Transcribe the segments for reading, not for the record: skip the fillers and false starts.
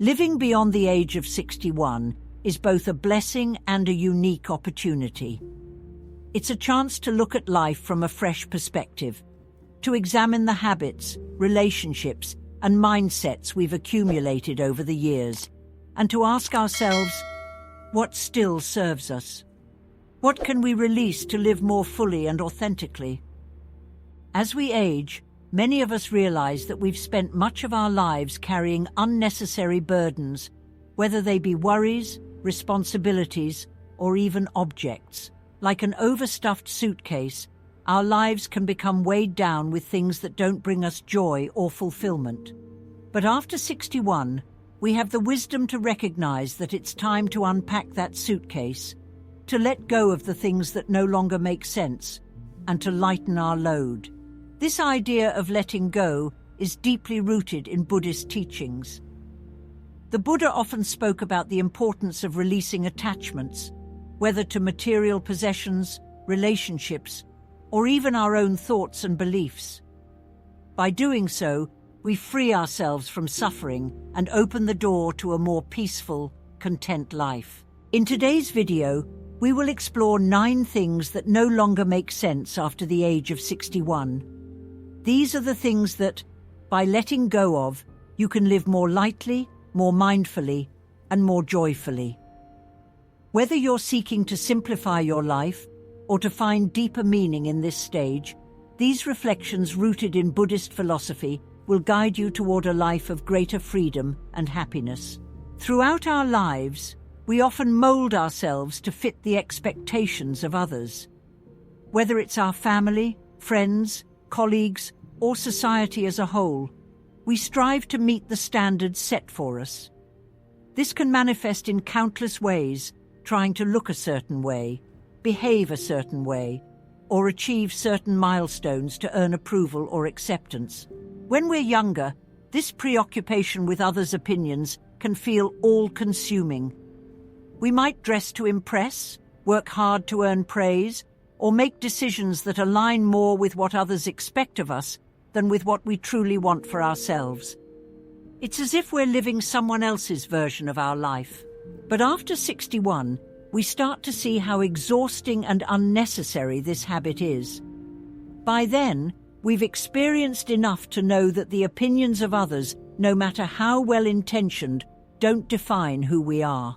Living beyond the age of 61 is both a blessing and a unique opportunity. It's a chance to look at life from a fresh perspective, to examine the habits, relationships, and mindsets we've accumulated over the years, and to ask ourselves, what still serves us? What can we release to live more fully and authentically? As we age, many of us realize that we've spent much of our lives carrying unnecessary burdens, whether they be worries, responsibilities, or even objects. Like an overstuffed suitcase, our lives can become weighed down with things that don't bring us joy or fulfillment. But after 61, we have the wisdom to recognize that it's time to unpack that suitcase, to let go of the things that no longer make sense, and to lighten our load. This idea of letting go is deeply rooted in Buddhist teachings. The Buddha often spoke about the importance of releasing attachments, whether to material possessions, relationships, or even our own thoughts and beliefs. By doing so, we free ourselves from suffering and open the door to a more peaceful, content life. In today's video, we will explore 9 things that no longer make sense after the age of 61. These are the things that, by letting go of, you can live more lightly, more mindfully, and more joyfully. Whether you're seeking to simplify your life or to find deeper meaning in this stage, these reflections rooted in Buddhist philosophy will guide you toward a life of greater freedom and happiness. Throughout our lives, we often mold ourselves to fit the expectations of others. Whether it's our family, friends, colleagues, or society as a whole, we strive to meet the standards set for us. This can manifest in countless ways, trying to look a certain way, behave a certain way, or achieve certain milestones to earn approval or acceptance. When we're younger, this preoccupation with others' opinions can feel all-consuming. We might dress to impress, work hard to earn praise, or make decisions that align more with what others expect of us than with what we truly want for ourselves. It's as if we're living someone else's version of our life. But after 61, we start to see how exhausting and unnecessary this habit is. By then, we've experienced enough to know that the opinions of others, no matter how well-intentioned, don't define who we are.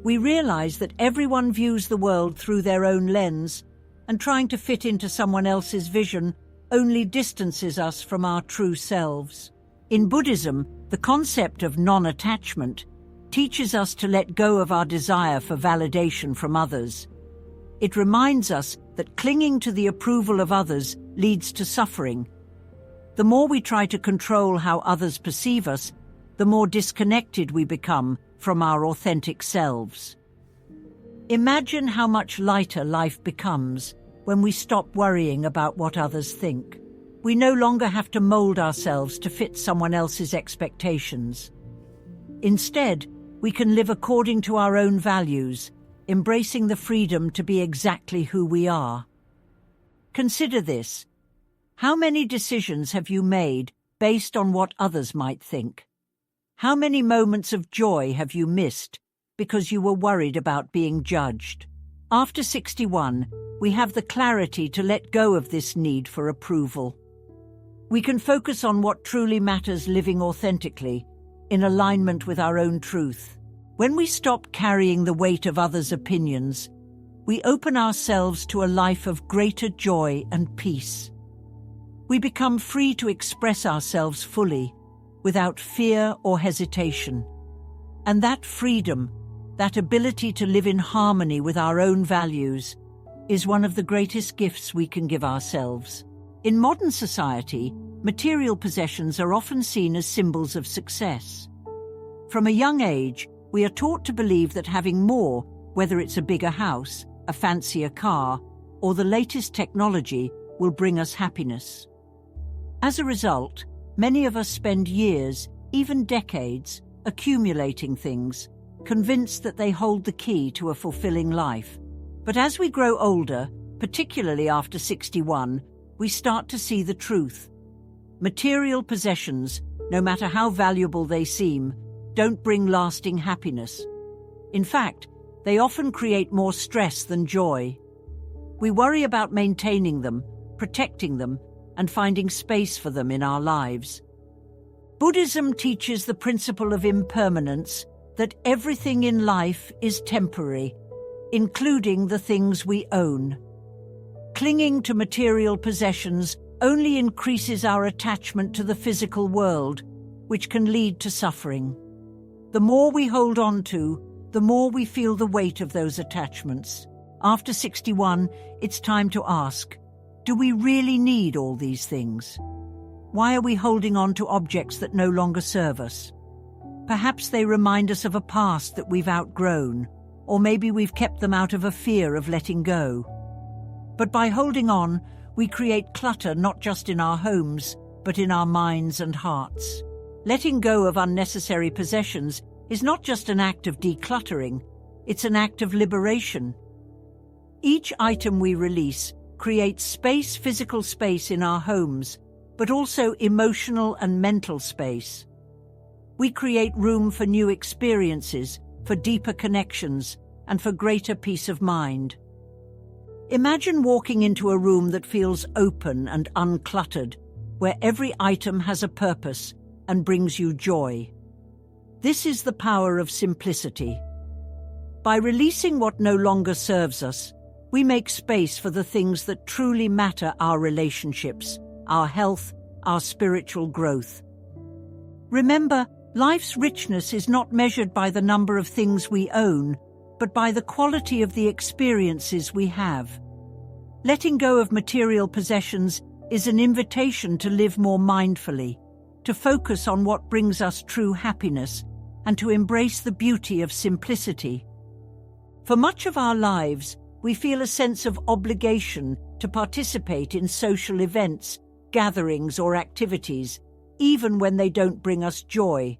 We realize that everyone views the world through their own lens, and trying to fit into someone else's vision only distances us from our true selves. In Buddhism, the concept of non-attachment teaches us to let go of our desire for validation from others. It reminds us that clinging to the approval of others leads to suffering. The more we try to control how others perceive us, the more disconnected we become from our authentic selves. Imagine how much lighter life becomes when we stop worrying about what others think. We no longer have to mold ourselves to fit someone else's expectations. Instead, we can live according to our own values, embracing the freedom to be exactly who we are. Consider this. How many decisions have you made based on what others might think? How many moments of joy have you missed because you were worried about being judged? After 61, we have the clarity to let go of this need for approval. We can focus on what truly matters, living authentically, in alignment with our own truth. When we stop carrying the weight of others' opinions, we open ourselves to a life of greater joy and peace. We become free to express ourselves fully, without fear or hesitation. And that freedom, that ability to live in harmony with our own values, is one of the greatest gifts we can give ourselves. In modern society, material possessions are often seen as symbols of success. From a young age, we are taught to believe that having more, whether it's a bigger house, a fancier car, or the latest technology, will bring us happiness. As a result, many of us spend years, even decades, accumulating things, convinced that they hold the key to a fulfilling life. But as we grow older, particularly after 61, we start to see the truth. Material possessions, no matter how valuable they seem, don't bring lasting happiness. In fact, they often create more stress than joy. We worry about maintaining them, protecting them, and finding space for them in our lives. Buddhism teaches the principle of impermanence, that everything in life is temporary, including the things we own. Clinging to material possessions only increases our attachment to the physical world, which can lead to suffering. The more we hold on to, the more we feel the weight of those attachments. After 61, it's time to ask, do we really need all these things? Why are we holding on to objects that no longer serve us? Perhaps they remind us of a past that we've outgrown, or maybe we've kept them out of a fear of letting go. But by holding on, we create clutter not just in our homes, but in our minds and hearts. Letting go of unnecessary possessions is not just an act of decluttering, it's an act of liberation. Each item we release creates space, physical space in our homes, but also emotional and mental space. We create room for new experiences, for deeper connections, and for greater peace of mind. Imagine walking into a room that feels open and uncluttered, where every item has a purpose and brings you joy. This is the power of simplicity. By releasing what no longer serves us, we make space for the things that truly matter: our relationships, our health, our spiritual growth. Remember, life's richness is not measured by the number of things we own, but by the quality of the experiences we have. Letting go of material possessions is an invitation to live more mindfully, to focus on what brings us true happiness, and to embrace the beauty of simplicity. For much of our lives, we feel a sense of obligation to participate in social events, gatherings, or activities, even when they don't bring us joy.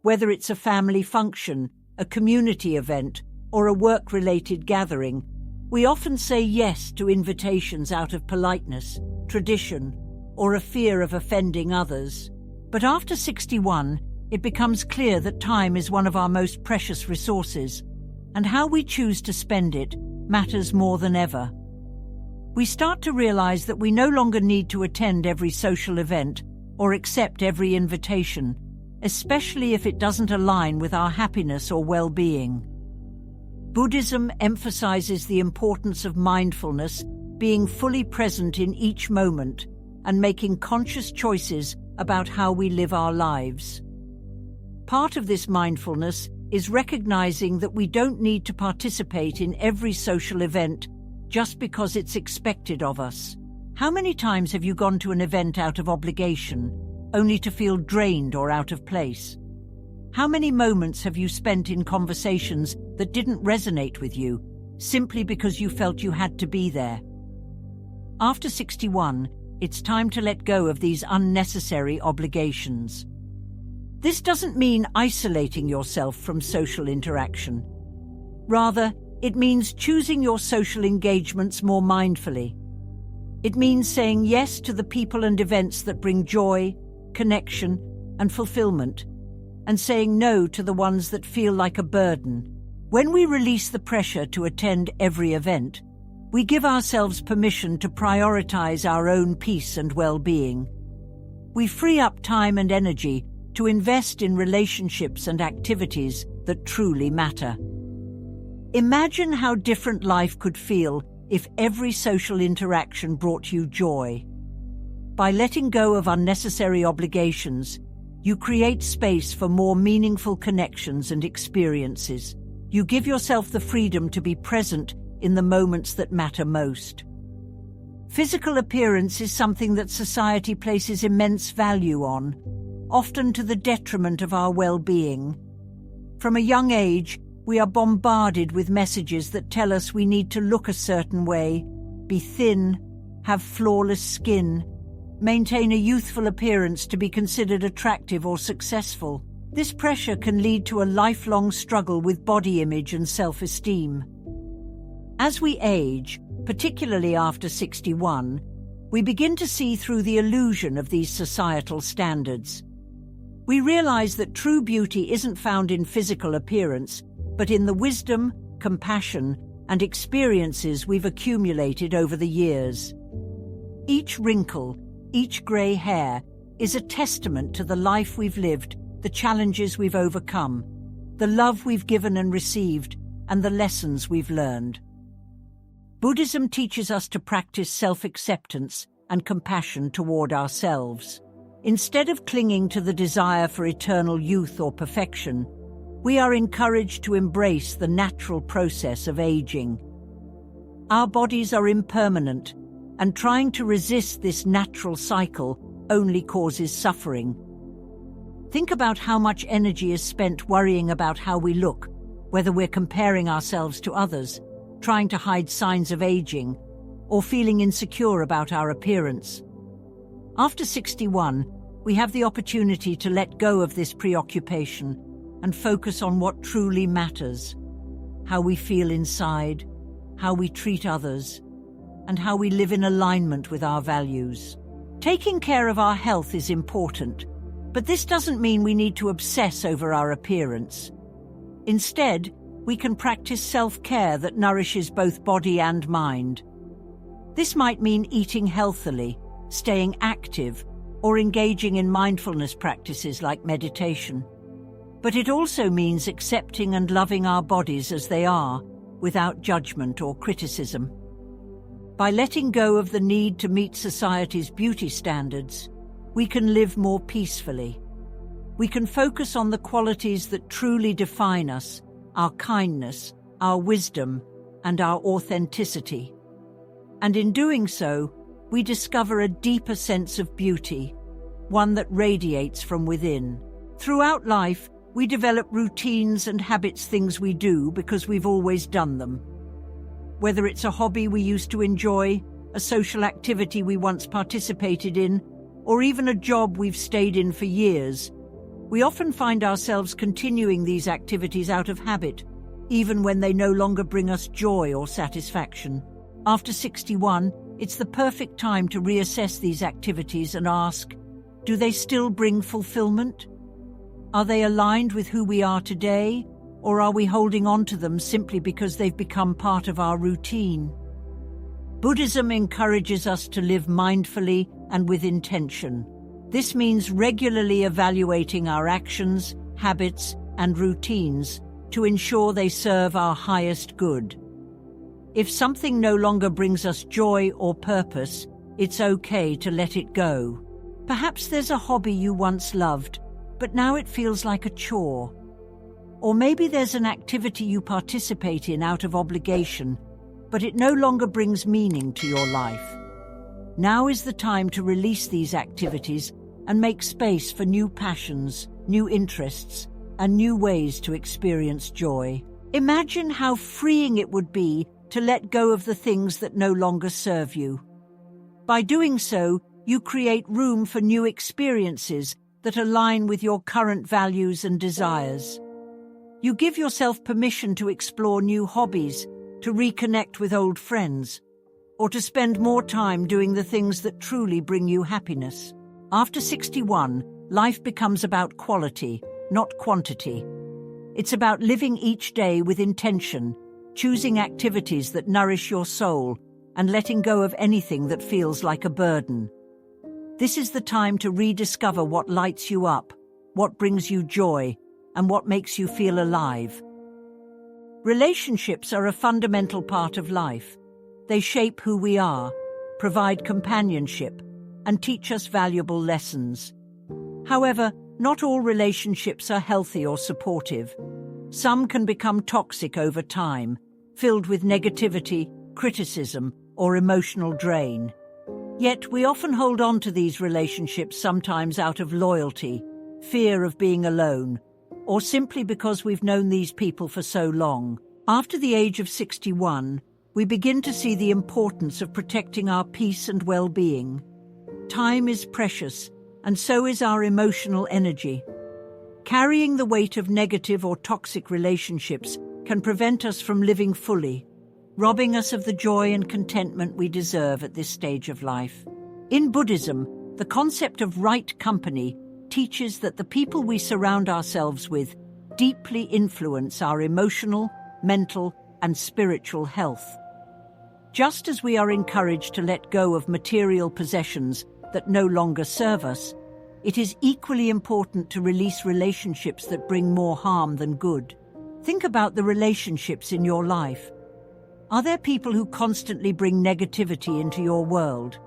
Whether it's a family function, a community event, or a work-related gathering, we often say yes to invitations out of politeness, tradition, or a fear of offending others. But after 61, it becomes clear that time is one of our most precious resources, and how we choose to spend it matters more than ever. We start to realize that we no longer need to attend every social event or accept every invitation, especially if it doesn't align with our happiness or well-being. Buddhism emphasizes the importance of mindfulness, being fully present in each moment, and making conscious choices about how we live our lives. Part of this mindfulness is recognizing that we don't need to participate in every social event just because it's expected of us. How many times have you gone to an event out of obligation, only to feel drained or out of place? How many moments have you spent in conversations that didn't resonate with you, simply because you felt you had to be there? After 61, it's time to let go of these unnecessary obligations. This doesn't mean isolating yourself from social interaction. Rather, it means choosing your social engagements more mindfully. It means saying yes to the people and events that bring joy, connection, and fulfillment, and saying no to the ones that feel like a burden. When we release the pressure to attend every event, we give ourselves permission to prioritize our own peace and well-being. We free up time and energy to invest in relationships and activities that truly matter. Imagine how different life could feel if every social interaction brought you joy. By letting go of unnecessary obligations, you create space for more meaningful connections and experiences. You give yourself the freedom to be present in the moments that matter most. Physical appearance is something that society places immense value on, often to the detriment of our well-being. From a young age, we are bombarded with messages that tell us we need to look a certain way, be thin, have flawless skin, maintain a youthful appearance to be considered attractive or successful. This pressure can lead to a lifelong struggle with body image and self-esteem. As we age, particularly after 61, we begin to see through the illusion of these societal standards. We realize that true beauty isn't found in physical appearance, but in the wisdom, compassion, and experiences we've accumulated over the years. Each wrinkle, each grey hair, is a testament to the life we've lived, the challenges we've overcome, the love we've given and received, and the lessons we've learned. Buddhism teaches us to practice self-acceptance and compassion toward ourselves. Instead of clinging to the desire for eternal youth or perfection, we are encouraged to embrace the natural process of aging. Our bodies are impermanent, and trying to resist this natural cycle only causes suffering. Think about how much energy is spent worrying about how we look, whether we're comparing ourselves to others, trying to hide signs of aging, or feeling insecure about our appearance. After 61, we have the opportunity to let go of this preoccupation and focus on what truly matters: how we feel inside, how we treat others, and how we live in alignment with our values. Taking care of our health is important, but this doesn't mean we need to obsess over our appearance. Instead, we can practice self-care that nourishes both body and mind. This might mean eating healthily, staying active, or engaging in mindfulness practices like meditation. But it also means accepting and loving our bodies as they are, without judgment or criticism. By letting go of the need to meet society's beauty standards, we can live more peacefully. We can focus on the qualities that truly define us: our kindness, our wisdom, and our authenticity. And in doing so, we discover a deeper sense of beauty, one that radiates from within. Throughout life, we develop routines and habits, things we do because we've always done them. Whether it's a hobby we used to enjoy, a social activity we once participated in, or even a job we've stayed in for years, we often find ourselves continuing these activities out of habit, even when they no longer bring us joy or satisfaction. After 61, it's the perfect time to reassess these activities and ask, do they still bring fulfillment? Are they aligned with who we are today, or are we holding on to them simply because they've become part of our routine? Buddhism encourages us to live mindfully and with intention. This means regularly evaluating our actions, habits, and routines to ensure they serve our highest good. If something no longer brings us joy or purpose, it's okay to let it go. Perhaps there's a hobby you once loved, but now it feels like a chore. Or maybe there's an activity you participate in out of obligation, but it no longer brings meaning to your life. Now is the time to release these activities and make space for new passions, new interests, and new ways to experience joy. Imagine how freeing it would be to let go of the things that no longer serve you. By doing so, you create room for new experiences that align with your current values and desires. You give yourself permission to explore new hobbies, to reconnect with old friends, or to spend more time doing the things that truly bring you happiness. After 61, life becomes about quality, not quantity. It's about living each day with intention, choosing activities that nourish your soul, and letting go of anything that feels like a burden. This is the time to rediscover what lights you up, what brings you joy, and what makes you feel alive. Relationships are a fundamental part of life. They shape who we are, provide companionship, and teach us valuable lessons. However, not all relationships are healthy or supportive. Some can become toxic over time, filled with negativity, criticism, or emotional drain. Yet we often hold on to these relationships, sometimes out of loyalty, fear of being alone, or simply because we've known these people for so long. After the age of 61, we begin to see the importance of protecting our peace and well-being. Time is precious, and so is our emotional energy. Carrying the weight of negative or toxic relationships can prevent us from living fully, robbing us of the joy and contentment we deserve at this stage of life. In Buddhism, the concept of right company teaches that the people we surround ourselves with deeply influence our emotional, mental, and spiritual health. Just as we are encouraged to let go of material possessions that no longer serve us, it is equally important to release relationships that bring more harm than good. Think about the relationships in your life. Are there people who constantly bring negativity into your world?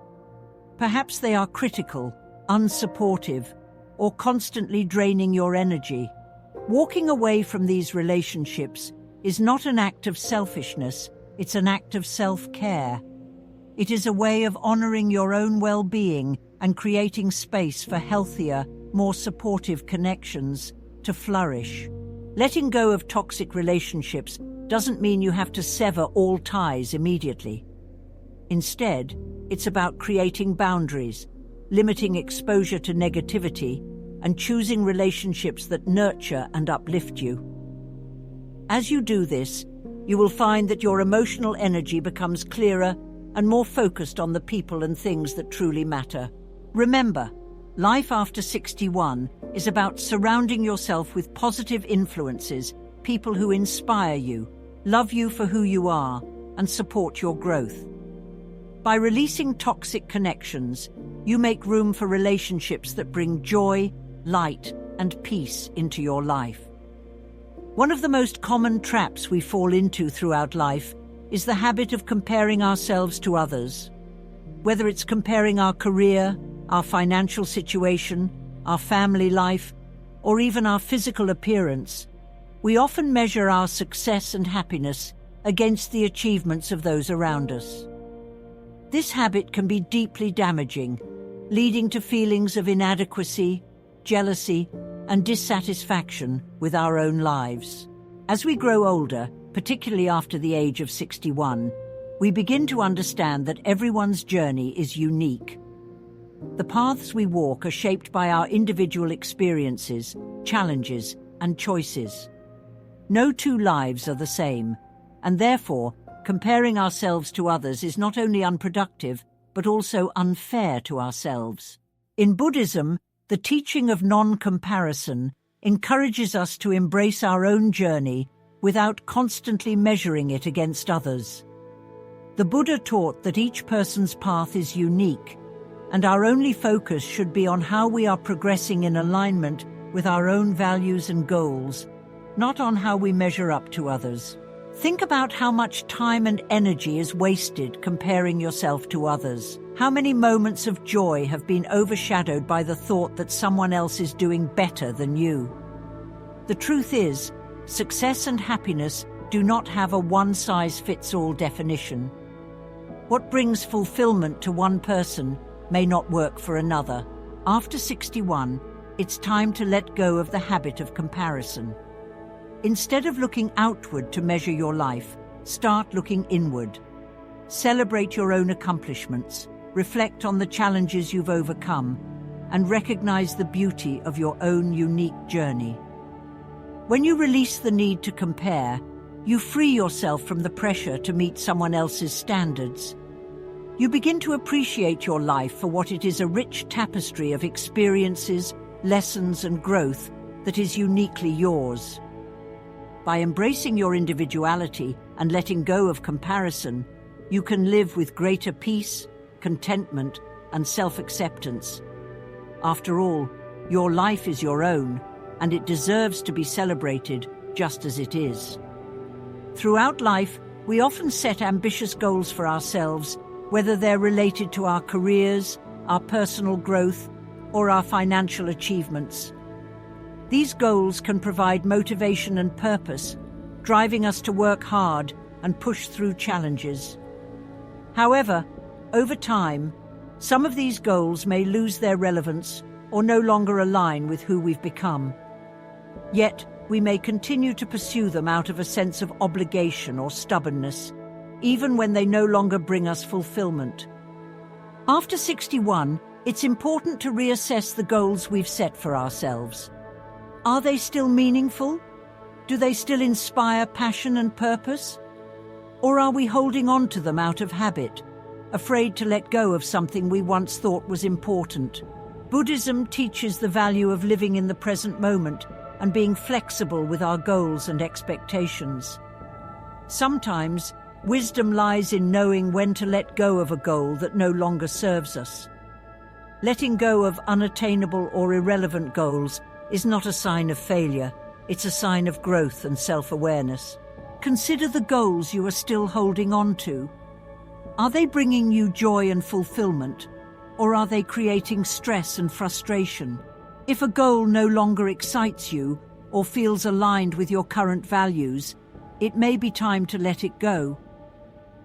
Perhaps they are critical, unsupportive, or constantly draining your energy. Walking away from these relationships is not an act of selfishness, it's an act of self-care. It is a way of honoring your own well-being and creating space for healthier, more supportive connections to flourish. Letting go of toxic relationships doesn't mean you have to sever all ties immediately. Instead, it's about creating boundaries, limiting exposure to negativity, and choosing relationships that nurture and uplift you. As you do this, you will find that your emotional energy becomes clearer and more focused on the people and things that truly matter. Remember, life after 61 is about surrounding yourself with positive influences, people who inspire you, love you for who you are, and support your growth. By releasing toxic connections, you make room for relationships that bring joy, light, and peace into your life. One of the most common traps we fall into throughout life is the habit of comparing ourselves to others. Whether it's comparing our career, our financial situation, our family life, or even our physical appearance, we often measure our success and happiness against the achievements of those around us. This habit can be deeply damaging, leading to feelings of inadequacy, jealousy, and dissatisfaction with our own lives. As we grow older, particularly after the age of 61, we begin to understand that everyone's journey is unique. The paths we walk are shaped by our individual experiences, challenges, and choices. No two lives are the same, and therefore, comparing ourselves to others is not only unproductive, but also unfair to ourselves. In Buddhism, the teaching of non-comparison encourages us to embrace our own journey without constantly measuring it against others. The Buddha taught that each person's path is unique, and our only focus should be on how we are progressing in alignment with our own values and goals, not on how we measure up to others. Think about how much time and energy is wasted comparing yourself to others. How many moments of joy have been overshadowed by the thought that someone else is doing better than you? The truth is, success and happiness do not have a one-size-fits-all definition. What brings fulfillment to one person may not work for another. After 61, it's time to let go of the habit of comparison. Instead of looking outward to measure your life, start looking inward. Celebrate your own accomplishments, reflect on the challenges you've overcome, and recognize the beauty of your own unique journey. When you release the need to compare, you free yourself from the pressure to meet someone else's standards. You begin to appreciate your life for what it is, a rich tapestry of experiences, lessons, and growth that is uniquely yours. By embracing your individuality and letting go of comparison, you can live with greater peace, contentment, and self-acceptance. After all, your life is your own, and it deserves to be celebrated just as it is. Throughout life, we often set ambitious goals for ourselves, whether they're related to our careers, our personal growth, or our financial achievements. These goals can provide motivation and purpose, driving us to work hard and push through challenges. However, over time, some of these goals may lose their relevance or no longer align with who we've become. Yet, we may continue to pursue them out of a sense of obligation or stubbornness, even when they no longer bring us fulfillment. After 61, it's important to reassess the goals we've set for ourselves. Are they still meaningful? Do they still inspire passion and purpose? Or are we holding on to them out of habit, afraid to let go of something we once thought was important? Buddhism teaches the value of living in the present moment and being flexible with our goals and expectations. Sometimes, wisdom lies in knowing when to let go of a goal that no longer serves us. Letting go of unattainable or irrelevant goals is not a sign of failure, it's a sign of growth and self-awareness. Consider the goals you are still holding on to. Are they bringing you joy and fulfillment, or are they creating stress and frustration? If a goal no longer excites you or feels aligned with your current values, it may be time to let it go.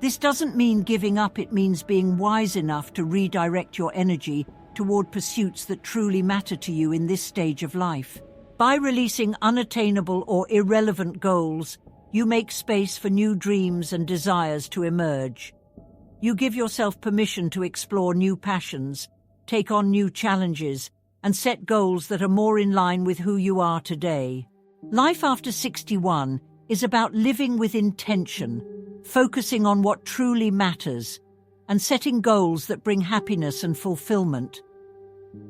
This doesn't mean giving up, it means being wise enough to redirect your energy toward pursuits that truly matter to you in this stage of life. By releasing unattainable or irrelevant goals, you make space for new dreams and desires to emerge. You give yourself permission to explore new passions, take on new challenges, and set goals that are more in line with who you are today. Life after 61 is about living with intention, focusing on what truly matters, and setting goals that bring happiness and fulfillment.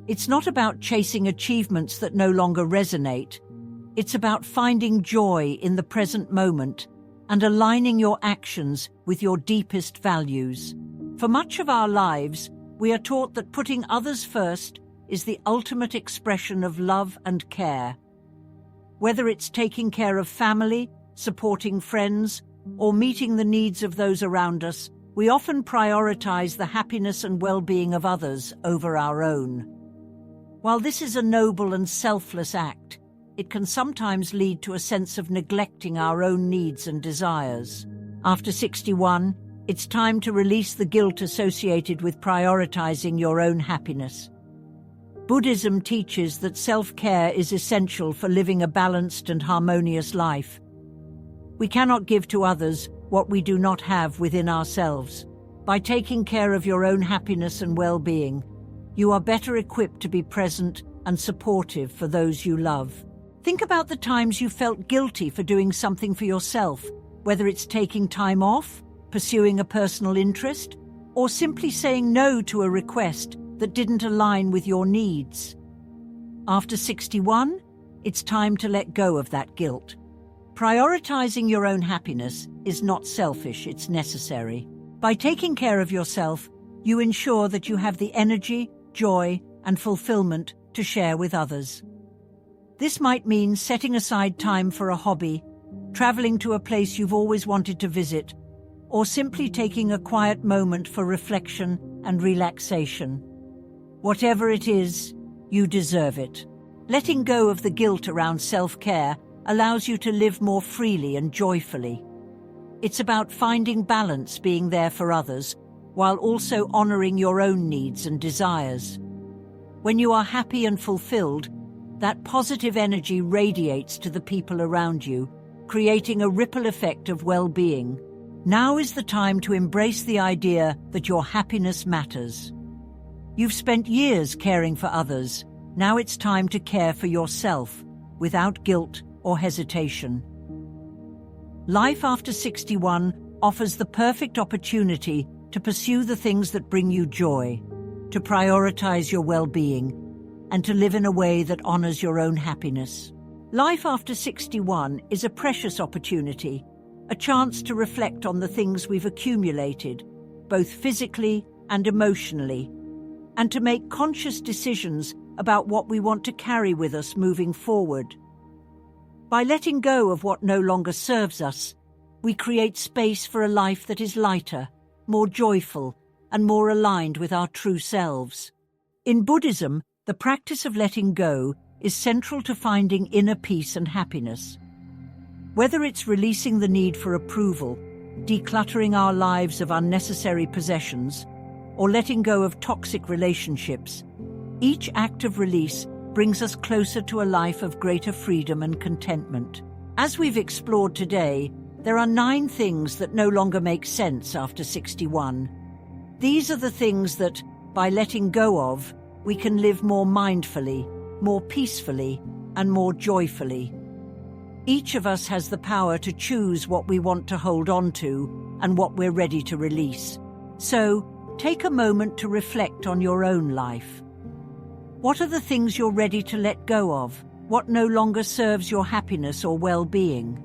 It's not about chasing achievements that no longer resonate. It's about finding joy in the present moment and aligning your actions with your deepest values. For much of our lives, we are taught that putting others first is the ultimate expression of love and care. Whether it's taking care of family, supporting friends, or meeting the needs of those around us, we often prioritize the happiness and well-being of others over our own. While this is a noble and selfless act, it can sometimes lead to a sense of neglecting our own needs and desires. After 61, it's time to release the guilt associated with prioritizing your own happiness. Buddhism teaches that self-care is essential for living a balanced and harmonious life. We cannot give to others what we do not have within ourselves. By taking care of your own happiness and well-being, you are better equipped to be present and supportive for those you love. Think about the times you felt guilty for doing something for yourself, whether it's taking time off, pursuing a personal interest, or simply saying no to a request that didn't align with your needs. After 61, it's time to let go of that guilt. Prioritizing your own happiness is not selfish, it's necessary. By taking care of yourself, you ensure that you have the energy, joy, and fulfillment to share with others. This might mean setting aside time for a hobby, traveling to a place you've always wanted to visit, or simply taking a quiet moment for reflection and relaxation. Whatever it is, you deserve it. Letting go of the guilt around self-care allows you to live more freely and joyfully. It's about finding balance, being there for others, while also honoring your own needs and desires. When you are happy and fulfilled, that positive energy radiates to the people around you, creating a ripple effect of well-being. Now is the time to embrace the idea that your happiness matters. You've spent years caring for others. Now it's time to care for yourself, without guilt or hesitation. Life after 61 offers the perfect opportunity to pursue the things that bring you joy, to prioritize your well-being, and to live in a way that honors your own happiness. Life after 61 is a precious opportunity, a chance to reflect on the things we've accumulated, both physically and emotionally, and to make conscious decisions about what we want to carry with us moving forward. By letting go of what no longer serves us, we create space for a life that is lighter, more joyful, and more aligned with our true selves. In Buddhism, the practice of letting go is central to finding inner peace and happiness. Whether it's releasing the need for approval, decluttering our lives of unnecessary possessions, or letting go of toxic relationships, each act of release brings us closer to a life of greater freedom and contentment. As we've explored today, there are 9 things that no longer make sense after 61. These are the things that, by letting go of, we can live more mindfully, more peacefully, and more joyfully. Each of us has the power to choose what we want to hold on to and what we're ready to release. So, take a moment to reflect on your own life. What are the things you're ready to let go of? What no longer serves your happiness or well-being?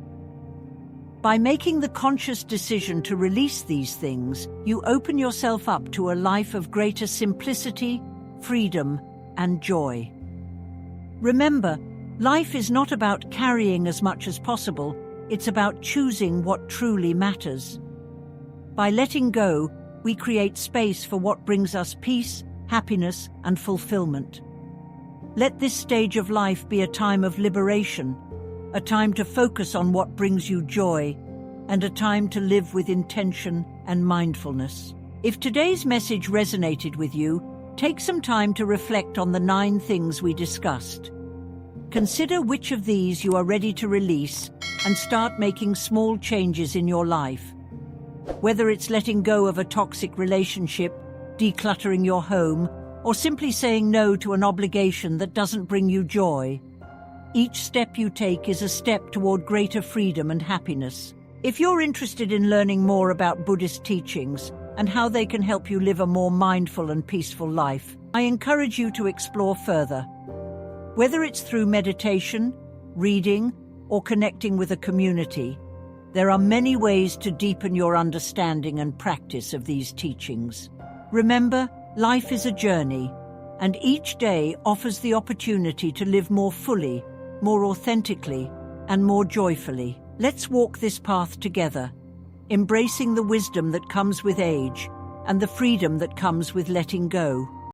By making the conscious decision to release these things, you open yourself up to a life of greater simplicity, freedom, and joy. Remember, life is not about carrying as much as possible, it's about choosing what truly matters. By letting go, we create space for what brings us peace, happiness, and fulfillment. Let this stage of life be a time of liberation, a time to focus on what brings you joy, and a time to live with intention and mindfulness. If today's message resonated with you, take some time to reflect on the 9 things we discussed. Consider which of these you are ready to release and start making small changes in your life. Whether it's letting go of a toxic relationship, decluttering your home, or simply saying no to an obligation that doesn't bring you joy, each step you take is a step toward greater freedom and happiness. If you're interested in learning more about Buddhist teachings and how they can help you live a more mindful and peaceful life, I encourage you to explore further. Whether it's through meditation, reading, or connecting with a community, there are many ways to deepen your understanding and practice of these teachings. Remember, life is a journey, and each day offers the opportunity to live more fully, more authentically, and more joyfully. Let's walk this path together, embracing the wisdom that comes with age and the freedom that comes with letting go.